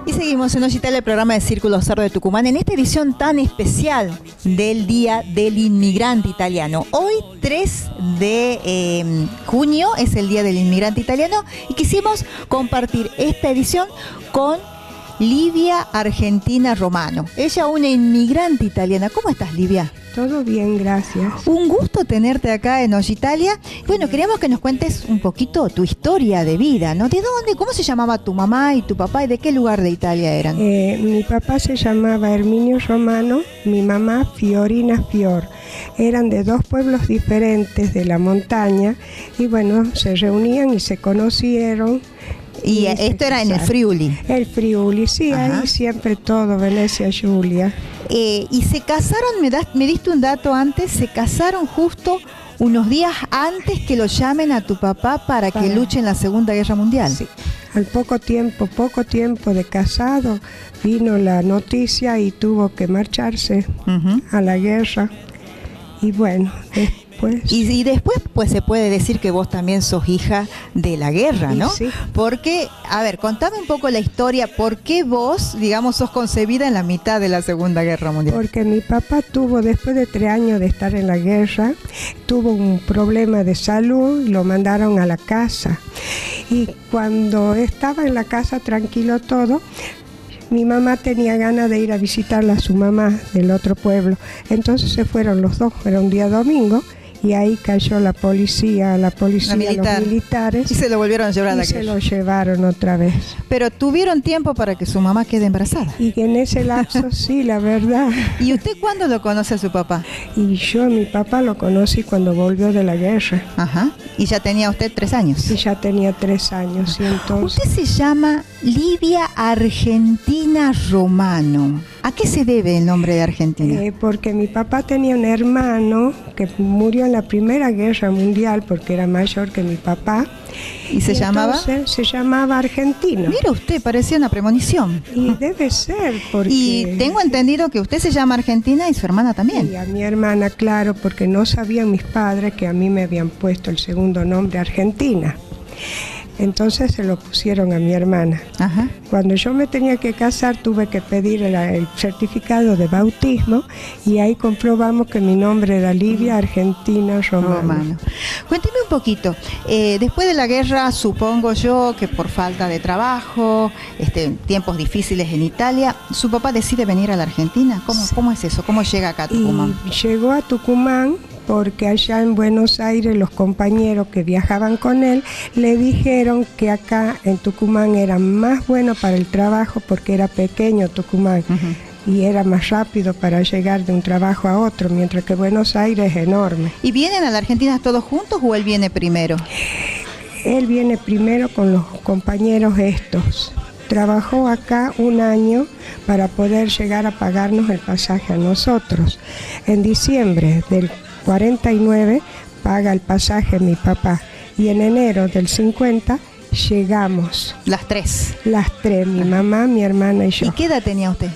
Y seguimos en Hoy Italia, el programa de Círculo Cerro de Tucumán, en esta edición tan especial del Día del Inmigrante Italiano. Hoy, 3 de junio, es el Día del Inmigrante Italiano y quisimos compartir esta edición con Livia Argentina Romano. Ella, una inmigrante italiana. ¿Cómo estás, Livia? Todo bien, gracias. Un gusto tenerte acá en Hoy Italia. Bueno, queríamos que nos cuentes un poquito tu historia de vida, ¿no? ¿De dónde? ¿Cómo se llamaba tu mamá y tu papá y de qué lugar de Italia eran? Mi papá se llamaba Herminio Romano, mi mamá Fiorina Fior. Eran de dos pueblos diferentes de la montaña y bueno, se reunían y se conocieron. Y esto era en el Friuli. El Friuli, sí. Ajá. Ahí siempre todo, Venecia, Giulia. Y se casaron, me diste un dato antes, se casaron justo unos días antes que lo llamen a tu papá para que luche en la Segunda Guerra Mundial. Sí. Al poco tiempo de casado, vino la noticia y tuvo que marcharse a la guerra. Y bueno, después... Y después pues se puede decir que vos también sos hija de la guerra, ¿no? Sí. Porque, a ver, contame un poco la historia, ¿por qué vos, digamos, sos concebida en la mitad de la Segunda Guerra Mundial? Porque mi papá tuvo, después de 3 años de estar en la guerra, tuvo un problema de salud y lo mandaron a la casa. Y cuando estaba en la casa tranquilo todo, mi mamá tenía ganas de ir a visitarla a su mamá del otro pueblo. Entonces se fueron los dos, era un día domingo, y ahí cayó la policía, los militares. Y se lo volvieron a llevar a la guerra. Se lo llevaron otra vez. Pero tuvieron tiempo para que su mamá quede embarazada. Y en ese lapso, sí, la verdad. ¿Y usted cuándo lo conoce a su papá? Y yo a mi papá lo conocí cuando volvió de la guerra. Ajá. ¿Y ya tenía usted 3 años? Sí, ya tenía 3 años. Y entonces... Usted se llama Livia Argentina Romano. ¿A qué se debe el nombre de Argentina? Porque mi papá tenía un hermano que murió en la Primera Guerra Mundial porque era mayor que mi papá. ¿Y se llamaba? Se llamaba Argentino. Mira usted, parecía una premonición. Y debe ser porque... Y tengo entendido que usted se llama Argentina y su hermana también. Y a mi hermana, claro, porque no sabían mis padres que a mí me habían puesto el segundo nombre Argentina. Entonces se lo pusieron a mi hermana. Ajá. Cuando yo me tenía que casar tuve que pedir el certificado de bautismo y ahí comprobamos que mi nombre era Livia Argentina Romano. Cuénteme un poquito, después de la guerra supongo yo que por falta de trabajo, tiempos difíciles en Italia, ¿su papá decide venir a la Argentina? ¿Cómo es eso? ¿Cómo llega acá a Tucumán? Y llegó a Tucumán porque allá en Buenos Aires los compañeros que viajaban con él le dijeron que acá en Tucumán era más bueno para el trabajo porque era pequeño Tucumán y era más rápido para llegar de un trabajo a otro, mientras que Buenos Aires es enorme. ¿Y vienen a la Argentina todos juntos o él viene primero? Él viene primero con los compañeros estos. Trabajó acá 1 año para poder llegar a pagarnos el pasaje a nosotros. En diciembre del 49 paga el pasaje mi papá y en enero del 50 llegamos. Las 3, mi mamá, mi hermana y yo. ¿Y qué edad tenía usted?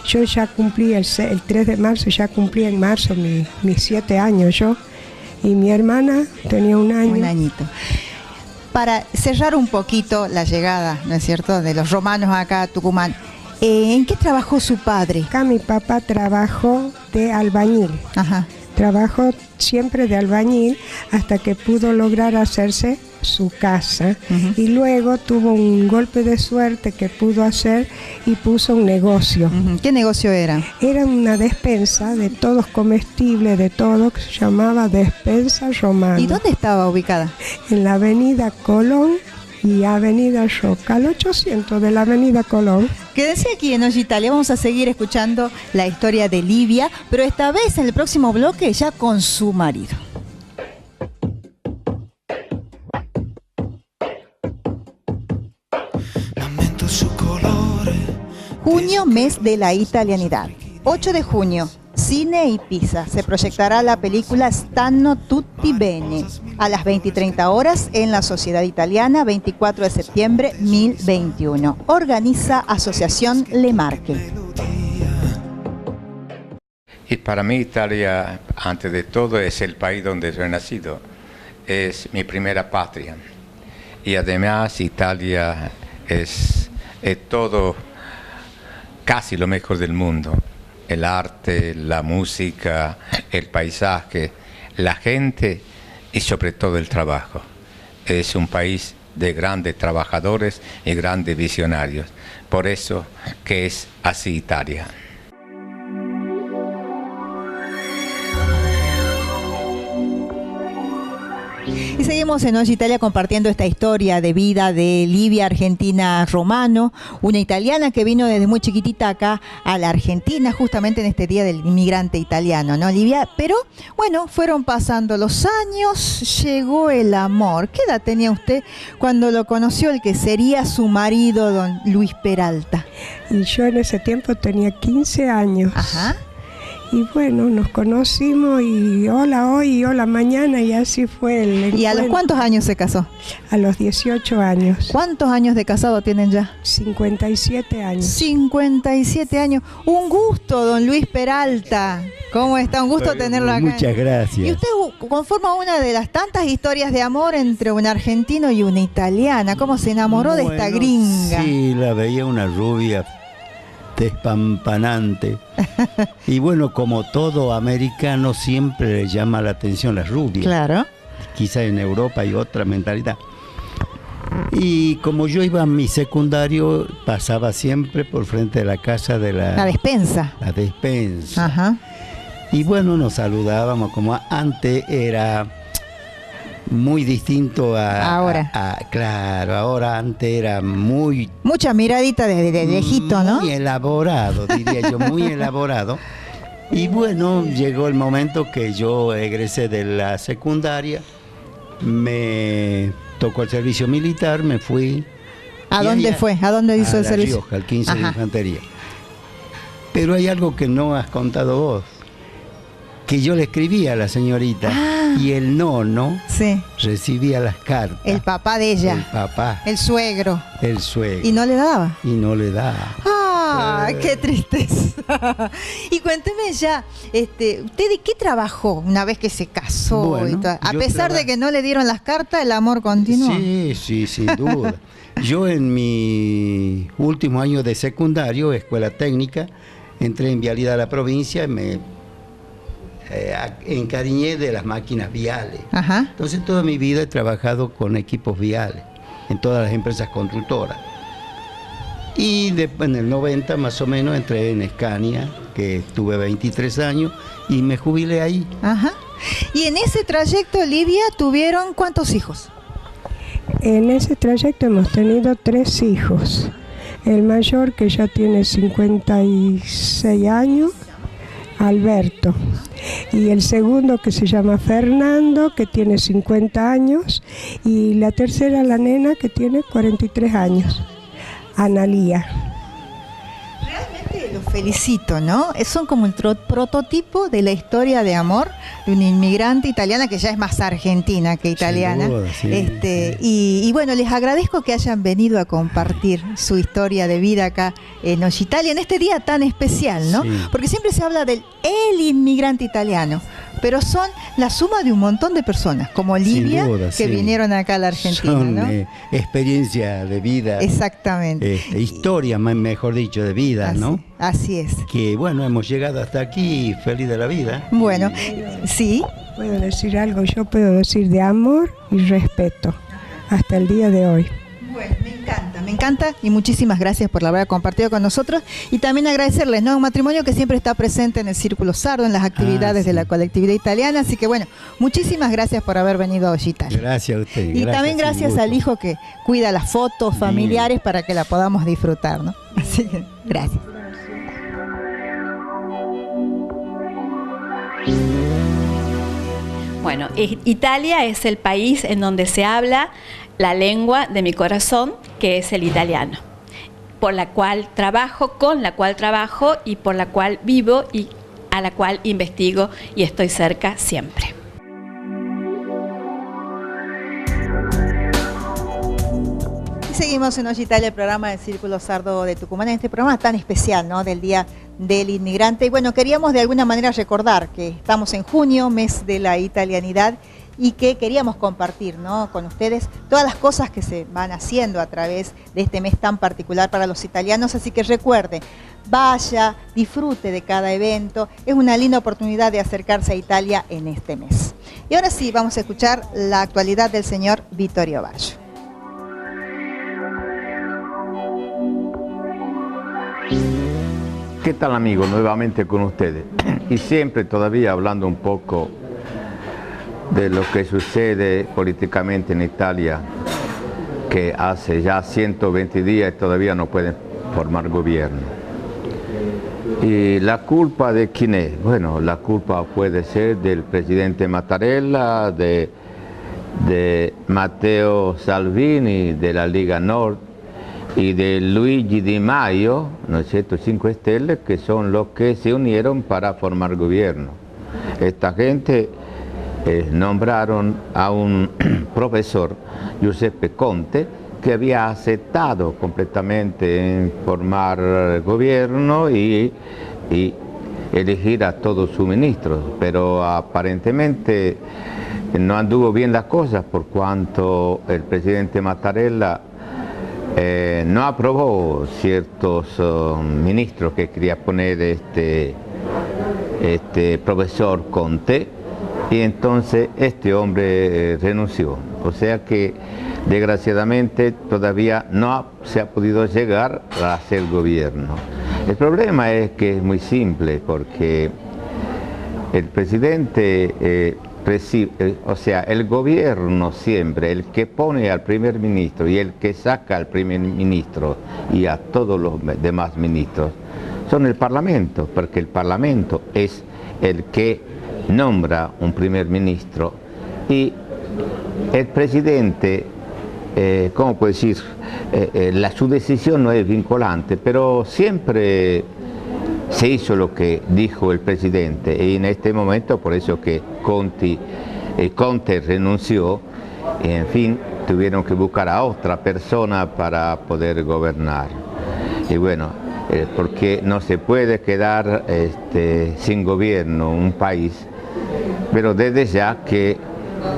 Yo ya cumplí el 3 de marzo, ya cumplí en marzo mis 7 años yo y mi hermana tenía 1 año. 1 añito. Para cerrar un poquito la llegada, ¿no es cierto?, de los romanos acá a Tucumán, ¿en qué trabajó su padre? Acá mi papá trabajó de albañil. Ajá. Trabajó siempre de albañil hasta que pudo lograr hacerse su casa y luego tuvo un golpe de suerte que pudo hacer y puso un negocio. ¿Qué negocio era? Era una despensa de todos comestibles, de todo, que se llamaba Despensa Romana. ¿Y dónde estaba ubicada? En la avenida Colón y avenida Roca, al 800 de la avenida Colón. Quédense aquí en Hoy Italia, vamos a seguir escuchando la historia de Livia, pero esta vez en el próximo bloque ya con su marido. Junio, mes de la italianidad. 8 de junio, Cine y Pisa. Se proyectará la película Stanno tutti bene a las 20:30 horas en la Sociedad Italiana, 24 de septiembre 2021. Organiza Asociación Le Marche. Y para mí Italia, antes de todo, es el país donde yo he nacido. Es mi primera patria. Y además Italia es todo, casi lo mejor del mundo. El arte, la música, el paisaje, la gente y sobre todo el trabajo. Es un país de grandes trabajadores y grandes visionarios. Por eso que es así Italia. Y seguimos en Hoy Italia compartiendo esta historia de vida de Livia Argentina Romano, una italiana que vino desde muy chiquitita acá a la Argentina, justamente en este Día del Inmigrante Italiano, ¿no, Livia? Pero bueno, fueron pasando los años, llegó el amor. ¿Qué edad tenía usted cuando lo conoció el que sería su marido, don Luis Peralta? Y yo en ese tiempo tenía 15 años. Ajá. Y bueno, nos conocimos y hola hoy y hola mañana, y así fue el encuentro. ¿Y a los cuántos años se casó? A los 18 años. ¿Cuántos años de casado tienen ya? 57 años. 57 años. Un gusto, don Luis Peralta. ¿Cómo está? Un gusto tenerlo acá. Muchas gracias. Y usted conforma una de las tantas historias de amor entre un argentino y una italiana. ¿Cómo se enamoró de esta gringa? Sí, la veía una rubia despampanante. Y bueno, como todo americano, siempre le llama la atención las rubias. Claro. Quizá en Europa hay otra mentalidad. Y como yo iba a mi secundario, pasaba siempre por frente de la casa de la despensa. La despensa. Ajá. Y bueno, nos saludábamos como antes era muy distinto a ahora. Claro, ahora antes era mucha miradita de viejito, ¿no? Muy elaborado, diría yo, muy elaborado. Y bueno, llegó el momento que yo egresé de la secundaria, me tocó el servicio militar, me fui. ¿A dónde fue? ¿A dónde hizo el servicio? A La Rioja, el 15 de Infantería. Pero hay algo que no has contado vos, que yo le escribía a la señorita y el nono recibía las cartas. El papá de ella. El papá. El suegro. El suegro. ¿Y no le daba? Y no le daba. ¡Ah! ¡Qué tristeza! Y cuénteme ya, ¿usted de qué trabajó una vez que se casó? Bueno, y todo? A pesar de que no le dieron las cartas, el amor continuó. Sí, sin duda. Yo en mi último año de secundario, escuela técnica, entré en Vialidad de la provincia y me encariñé de las máquinas viales. Ajá. Entonces toda mi vida he trabajado con equipos viales en todas las empresas constructoras. Y después en el 90 más o menos entré en Scania, que tuve 23 años y me jubilé ahí. Ajá. Y en ese trayecto, Livia, ¿tuvieron cuántos hijos? En ese trayecto hemos tenido 3 hijos. El mayor, que ya tiene 56 años, Alberto. Y el segundo, que se llama Fernando, que tiene 50 años. Y la tercera, la nena, que tiene 43 años, Analía. Realmente los felicito, ¿no? Son como el prototipo de la historia de amor de una inmigrante italiana que ya es más argentina que italiana. Sin duda, sí. Y bueno, les agradezco que hayan venido a compartir su historia de vida acá en Hoy Italia, en este día tan especial, ¿no? Sí. Porque siempre se habla del inmigrante italiano, pero son la suma de un montón de personas, como Livia, que vinieron acá a la Argentina, son, ¿no? experiencia de vida. Exactamente. Historia, mejor dicho, de vida, ¿no? Así es. Que bueno, hemos llegado hasta aquí feliz de la vida. Bueno, sí. Puedo decir algo, yo puedo decir de amor y respeto hasta el día de hoy. Bueno, me encanta y muchísimas gracias por haber compartido con nosotros y también agradecerles, ¿no? Un matrimonio que siempre está presente en el Círculo Sardo, en las actividades de la colectividad italiana, así que bueno, muchísimas gracias por haber venido a Hoy Italia. Gracias a usted. Y también gracias al hijo que cuida las fotos familiares para que la podamos disfrutar, ¿no? Así que gracias. Bueno, Italia es el país en donde se habla la lengua de mi corazón, que es el italiano, por la cual trabajo, con la cual trabajo y por la cual vivo y a la cual investigo y estoy cerca siempre. Y seguimos en Hoy Italia, el programa del Círculo Sardo de Tucumán, en este programa tan especial, ¿no? Del Día del Inmigrante. Y bueno, queríamos de alguna manera recordar que estamos en junio, mes de la italianidad, y que queríamos compartir, ¿no?, con ustedes todas las cosas que se van haciendo a través de este mes tan particular para los italianos. Así que recuerde, vaya, disfrute de cada evento, es una linda oportunidad de acercarse a Italia en este mes. Y ahora sí, vamos a escuchar la actualidad del señor Vittorio Baggio. ¿Qué tal, amigos? Nuevamente con ustedes. Y siempre todavía hablando un poco de lo que sucede políticamente en Italia, que hace ya 120 días todavía no pueden formar gobierno. ¿Y la culpa de quién es? Bueno, la culpa puede ser del presidente Mattarella, de Matteo Salvini, de la Lega Nord, y de Luigi Di Maio, ¿no es cierto?, 5 Stelle, que son los que se unieron para formar gobierno. Esta gente nombraron a un profesor, Giuseppe Conte, que había aceptado completamente en formar gobierno y elegir a todos sus ministros, pero aparentemente no anduvo bien las cosas por cuanto el presidente Mattarella no aprobó ciertos ministros que quería poner este profesor Conte, y entonces este hombre renunció. O sea que desgraciadamente todavía no se ha podido llegar a hacer gobierno. El problema es que es muy simple, porque el presidente o sea, el gobierno siempre, el que pone al primer ministro y el que saca al primer ministro y a todos los demás ministros, son el Parlamento, porque el Parlamento es el que nombra un primer ministro y el presidente, ¿cómo puedo decir? Su decisión no es vinculante, pero siempre se hizo lo que dijo el presidente, y en este momento por eso que Conte renunció, y en fin tuvieron que buscar a otra persona para poder gobernar. Y bueno, porque no se puede quedar sin gobierno un país, pero desde ya que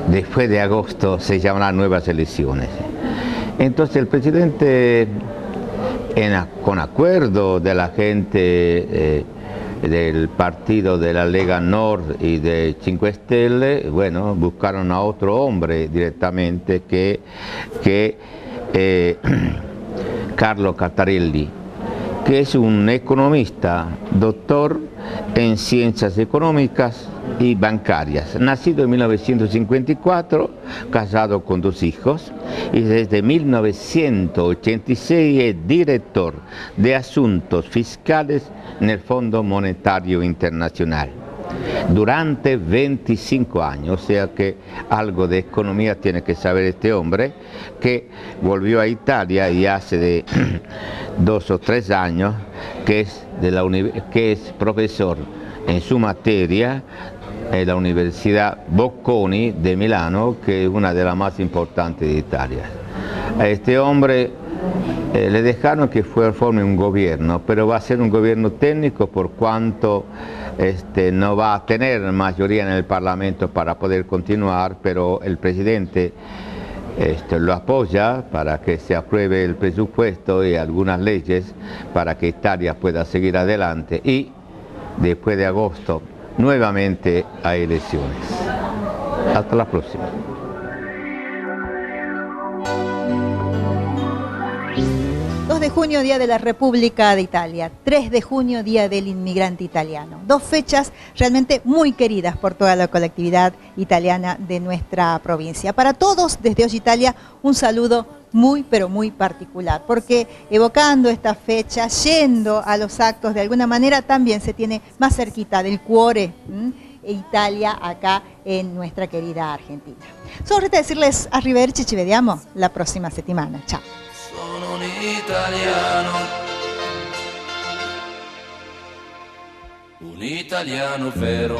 después de agosto se llamarán nuevas elecciones. Entonces el presidente, con acuerdo de la gente del partido de la Lega Nord y de 5 Stelle, bueno, buscaron a otro hombre directamente que Carlo Cattarelli, que es un economista, doctor en ciencias económicas y bancarias, nacido en 1954, casado con 2 hijos, y desde 1986 es director de asuntos fiscales en el Fondo Monetario Internacional durante 25 años, o sea que algo de economía tiene que saber este hombre, que volvió a Italia y hace de 2 o 3 años que es profesor en su materia en la Universidad Bocconi de Milano, que es una de las más importantes de Italia. A este hombre le dejaron que forme un gobierno, pero va a ser un gobierno técnico por cuanto no va a tener mayoría en el Parlamento para poder continuar, pero el presidente lo apoya para que se apruebe el presupuesto y algunas leyes para que Italia pueda seguir adelante, y después de agosto nuevamente hay elecciones. Hasta la próxima. 2 de junio, Día de la República de Italia. 3 de junio, Día del Inmigrante Italiano. 2 fechas realmente muy queridas por toda la colectividad italiana de nuestra provincia. Para todos, desde Hoy Italia, un saludo muy, pero muy particular, porque evocando esta fecha, yendo a los actos, de alguna manera también se tiene más cerquita del cuore Italia acá en nuestra querida Argentina. Solo resta decirles arrivederci, ci vediamo la prossima settimana. Ciao. Sono un italiano vero.